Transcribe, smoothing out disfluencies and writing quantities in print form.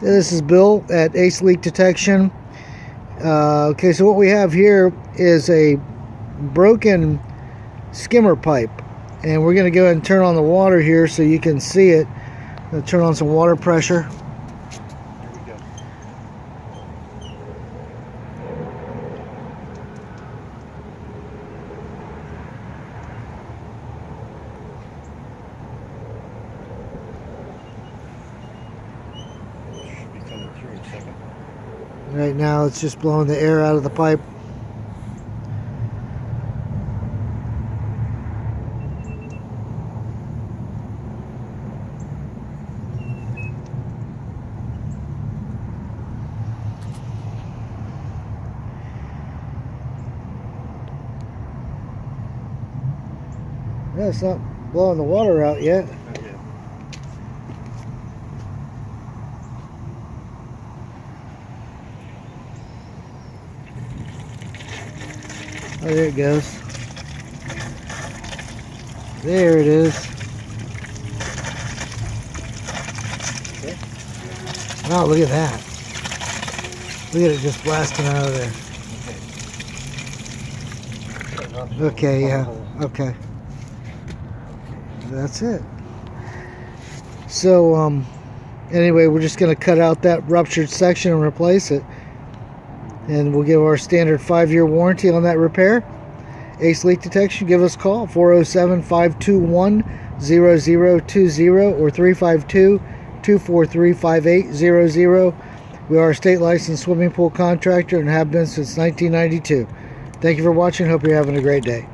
This is Bill at Ace Leak Detection. Okay, so what we have here is a broken skimmer pipe, and we're going to go ahead and turn on the water here so you can see it. Turn on some water pressure. Right now it's just blowing the air out of the pipe. Yeah, it's not blowing the water out yet. Oh, there it goes. There it is. Okay. Oh, look at that. Look at it just blasting out of there. Okay, yeah. Okay. That's it. So, anyway, we're just going to cut out that ruptured section and replace it. And we'll give our standard 5-year warranty on that repair. Ace Leak Detection, give us a call, 407-521-0020 or 352-243-5800. We are a state licensed swimming pool contractor and have been since 1992. Thank you for watching. Hope you're having a great day.